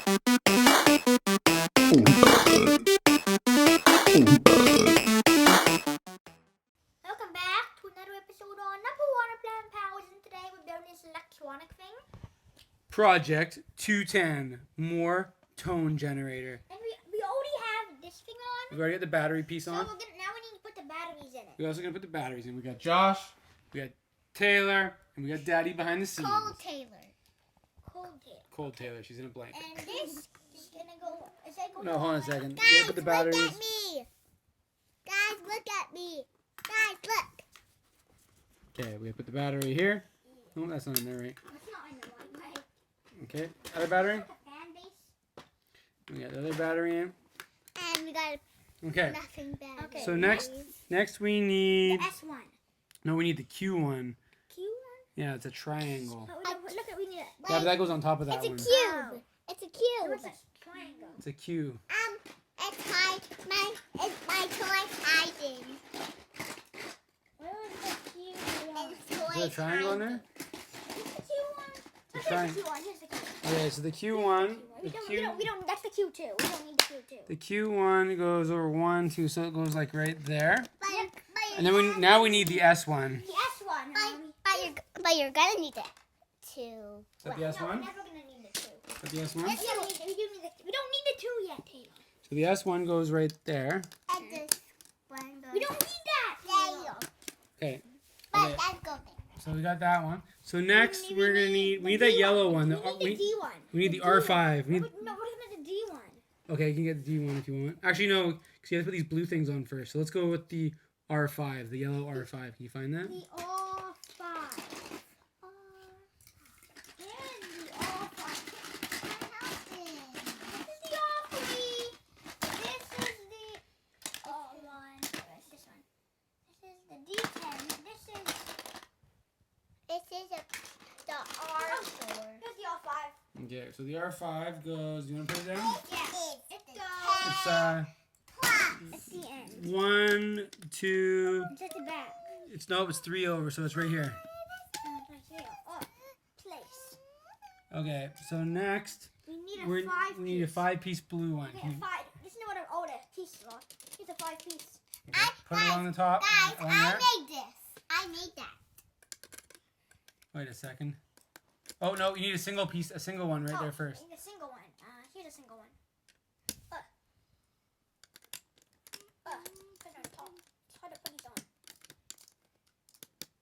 Welcome back to another episode on Number One of Plant Powers, and today we're building this electronic thing. Project 210, more tone generator. And we already have this thing on. We already got the battery piece So on. now we need to put the batteries in it. We're also going to put the batteries in. We got Josh, we got Taylor, and we got Daddy behind the scenes. Cold Taylor. Cold Taylor, she's in a blanket. And this is going to go... Is that going No, hold on a second. Guys, You gotta put the batteries. look at me. Guys, look at me. Guys, look. Okay, we put the battery here. Oh, that's not in there, right? It's not in the right way. Okay, other battery. Put the fan base. We got the other battery in. And we got Okay. nothing bad. Okay. So next we need. The S1. No, we need the Q1. Q1? Yeah, it's a triangle. Look at we need it. Yeah, but that goes on top of that It's a one. cube. Oh. It's a cube. It's a triangle. It's a Q. It's my toy hiding. Where is the cube? Is there a triangle in there? It's the Q1. The Okay, triangle. Here's the Q. Okay, so the Q1. We don't. That's the Q2. We don't need the Q2. The Q1 goes over 1, 2, so it goes like right there. And then we need the S1. The S1. But you're gonna need it to. Is that the S1? No, we're never gonna need the 2. Is that the S1? We don't need the 2 yet, Taylor. So the S1 goes right there. And this one goes. We don't need that. Taylor. Okay. But Okay. let's go there. So we got that one. So next we're gonna need we need that yellow one. We need the D1. We need the R5. We need, No, what about the D1? okay, you can get the D1 if you want. Actually, no, because you have to put these blue things on first. So let's go with the R5, the yellow R5. Can you find that? The R5. And the R5. This is the R3. This is the R1. This one. This is the D10. This is the R4. Here's the R5. Okay, so the R5 goes. Do you want to put it down? Yes. It goes. It's It's the end. 1, 2. It's at the back. It's 3 over, so it's right here. Right here. Oh, place. Okay, so next We need a we 5 need a 5-piece blue one. Okay, Can you a 5. This is what all the pieces are. Here's a 5-piece. put it on the top. on there. made this. I made that. Wait a second. Oh no, you need a single one right there first. I need a single one. Here's a single one. Put it on top. Try to put these on.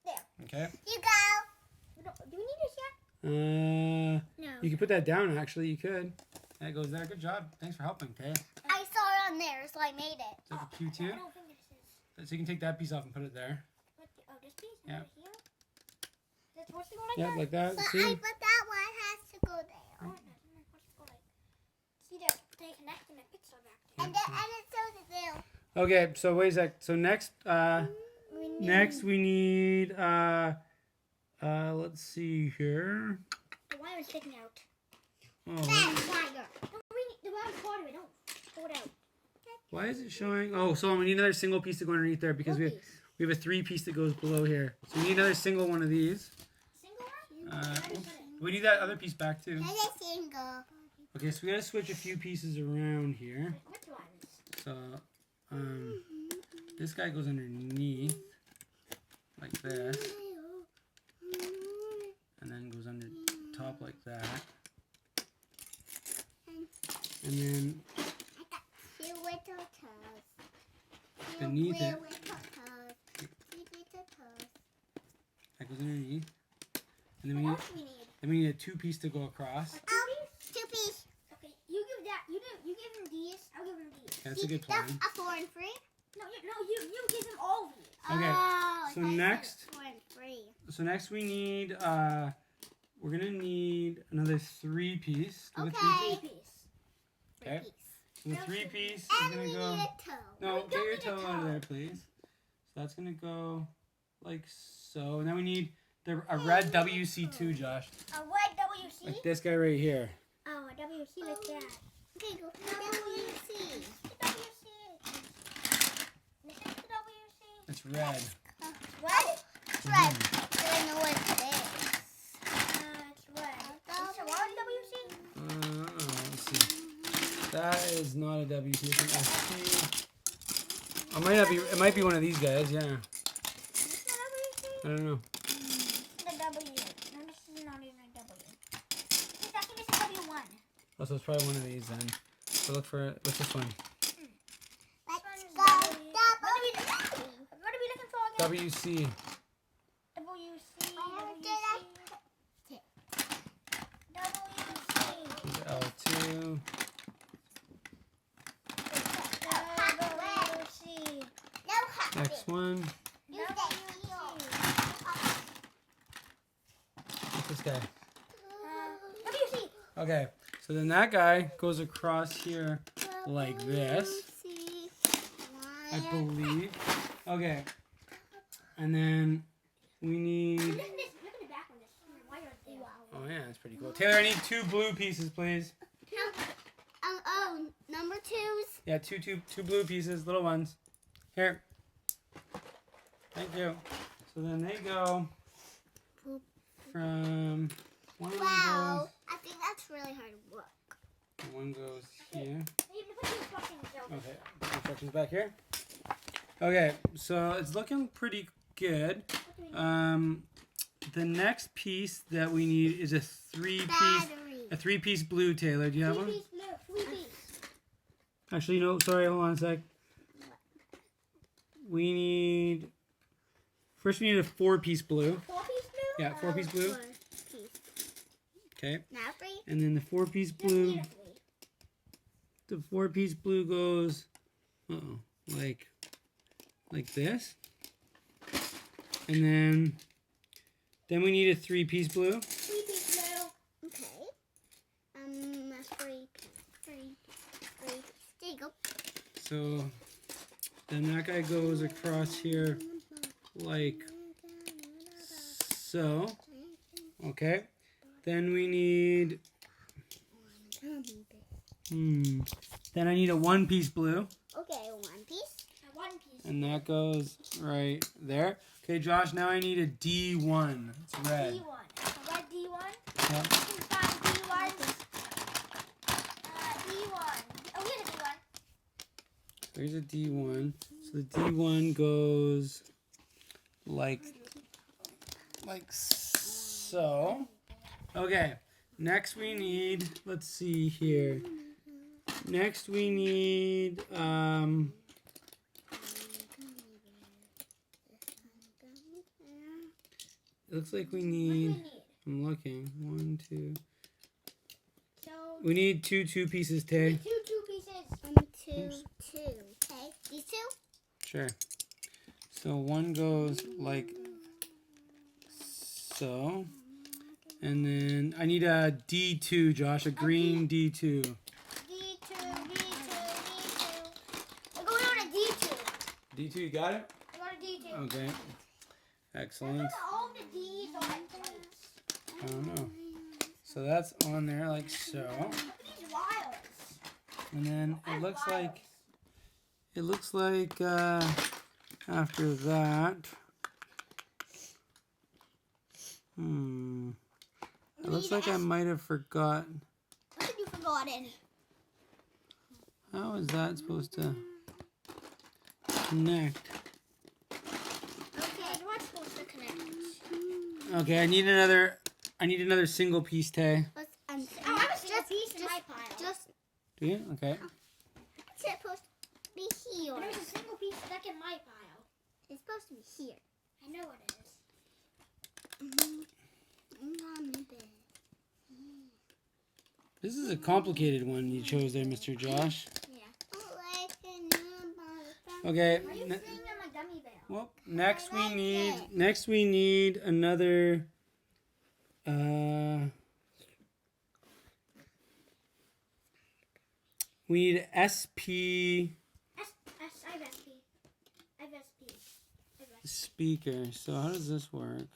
There. Okay. You go. Do we need this yet? No. You can put that down. Actually, you could. That goes there. Good job. Thanks for helping, Tay. I saw it on there, so I made it. Is that the Q2? I don't think this is. So you can take that piece off and put it there. This piece? Yeah. Over here? Is it supposed to go like Yeah, that? like that. But See? that one has to go there. Oh, no, it's supposed to go like. See, they connect in the pixel back there. And it's so the bill. Okay, so wait a sec. So next we need let's see here. The wire is sticking out. Oh, The bottom part of it, don't pull it out. why is it showing? Oh, so we need another single piece to go underneath there because we have a 3-piece that goes below here. So we need another single one of these. Single one? We need that other piece back too. a single. Okay, so we gotta switch a few pieces around here. Which ones? So this guy goes underneath like this, and then goes under top like that, and then I got 2 little toes. beneath it, toes. 2 little toes. that goes underneath, and then What else do we need? we need a 2-piece to go across. 2 piece. Okay, you give that. You give him these. I'll give him these. Okay, that's a good plan. That's a 4 and 3. No, you give him all these. Okay, Oh, so next, 4 and 3. so next we need we're gonna need another 3-piece. Okay. 3-piece. 3 Okay. piece. So the 3-piece is And gonna we go. need a toe. No, we get don't your need a toe out of there, please. So that's gonna go like so. And then we need a red WC2, Josh. A red WC? Like this guy right here. Oh, a WC like that. Okay, go. WC. WC. This is the WC. It's red. Red? It's red. I know what it is. It's red. Is it a red WC? Let's see That is not a W piece. It's an SP. It might not be. It might be one of these guys. Yeah. Is that a I don't know. The W. No, this is not even a W. It's actually just a W1. Oh, so it's probably one of these then. So look for what's this one? Let's go. What are we looking for again? WC. L2. Next one. What's this guy? Okay, so then that guy goes across here like this, I believe. Okay, and then we need. Look at the back on this. Oh yeah, that's pretty cool. Taylor, I need 2 blue pieces, please. Number 2s. Yeah, two blue pieces, little ones. Here. Thank you. So then they go from one of them goes. I think that's really hard to work. One goes here. Okay, instructions back here. Okay, so it's looking pretty good. The next piece that we need is a 3-piece blue. Taylor, do you have one? 3-piece. Actually, no. Sorry, hold on a sec. We need. First, we need a 4-piece blue. 4-piece blue? Yeah, 4-piece blue. Okay. Now 3. And then the 4-piece blue. The 4-piece blue goes, like this. And then we need a 3-piece blue. 3-piece blue. Okay. That's 3. There you go. So then that guy goes across here like so. Okay. Then we need. Then I need a 1-piece blue. Okay, 1 piece. A 1 piece. And that goes right there. Okay, Josh, now I need a D1. It's red. D1. A red D1? Yeah. D1. D1. Oh, here's a D1. There's a D1. So the D1 goes like so. Okay. Next we need, let's see here. Next we need it looks like we need, I'm looking. 1, 2. So We need 2 2-pieces, Tay. 2 2-pieces. 2. Okay. These 2? Sure. So one goes like so. And then I need a D2, Josh, a green D2. D2. We're going on a D2. D2, you got it? I got a D2. Okay. Excellent. All the D's on my plates. I don't know. So that's on there like so. Look at these wires. And then it looks like after that. It looks like I might have forgotten. What have you forgotten? How is that supposed to connect? Okay, what's supposed to connect? Okay, I need another single piece, Tay. I have a single piece in my pile. Do you? Okay. It's supposed to be here. There's a single piece stuck in my pile. It's supposed to be here. I know what it is. This is a complicated one you chose there, Mr. Josh. Yeah. Okay. Are you singing my gummy bear? Well, next we need another we need SP I have SP. speaker. So how does this work?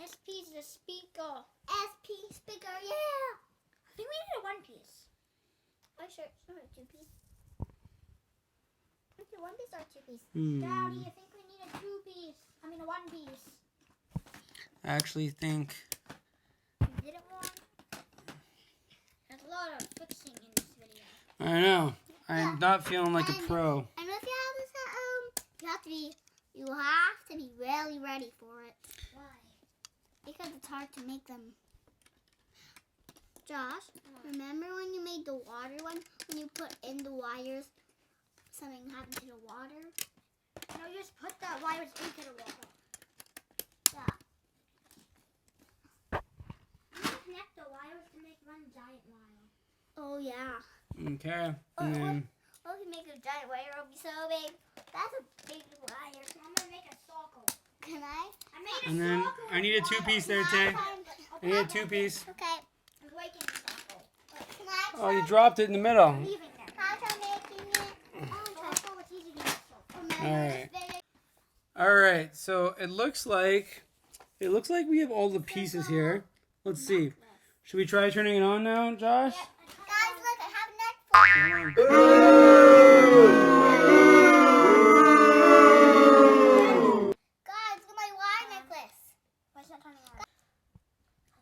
SP is the speaker. SP speaker, yeah. I think we need a 1 piece. Oh, sure. Sure, 2 piece. Okay, 1 piece or 2 piece? Daddy, I think we need a 2 piece. I mean a 1 piece. I actually think You didn't want? There's a lot of fixing in this video. I know. I'm not feeling like a pro. And if you have this at home, you have to be really ready for it. Why? Because it's hard to make them. Josh, remember when you made the water one? When you put in the wires, something happened to the water? No, you just put the wires into the water. Yeah. You connect the wires to make one giant wire. Oh, yeah. Okay. And then... Well, if you make a giant wire, it'll be so big. That's a big wire. So I'm going to make a circle. Can I? I made a And then circle. I need a 2-piece there, Tay. I need a 2-piece. Okay. I'm making a circle. Can I Oh, you dropped it in the middle. leaving there? Can I try making it? It's easy to make a circle. Alright. Alright, so it looks like we have all the pieces here. Let's see. Should we try turning it on now, Josh? Guys, look, I have a neck. Guys, look at my wire necklace. Why is it not turning on?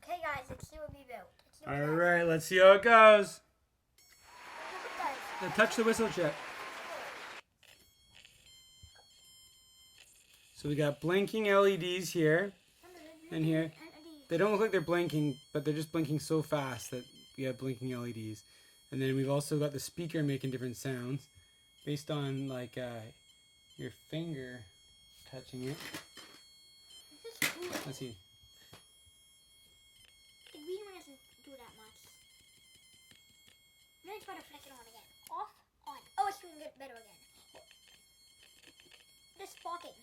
Okay, guys, let's see what we built. Alright, let's see how it goes. Now touch the whistle chip. So we got blinking LEDs here and here. They don't look like they're blinking, but they're just blinking so fast that we have blinking LEDs. And then we've also got the speaker making different sounds based on like your finger touching it. Let's see. The green one doesn't do that much. I'm going to try to flick it on again. Off, on. Oh, it's doing it better again. Just sparking.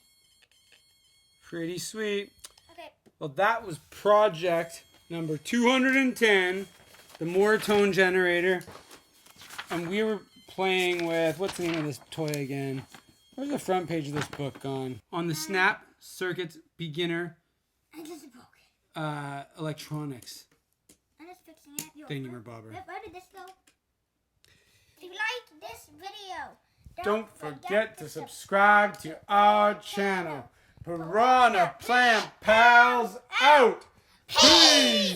Pretty sweet. Okay. Well, that was project number 210, the Moore tone generator. And we were playing with, what's the name of this toy again? Where's the front page of this book gone? On the Snap Circuits Beginner I just broke it. Electronics. I'm just fixing it. Thingy-mabobber. Where did this go? If you like this video, Don't forget to subscribe to our channel. Piranha Plant Pals out! Peace!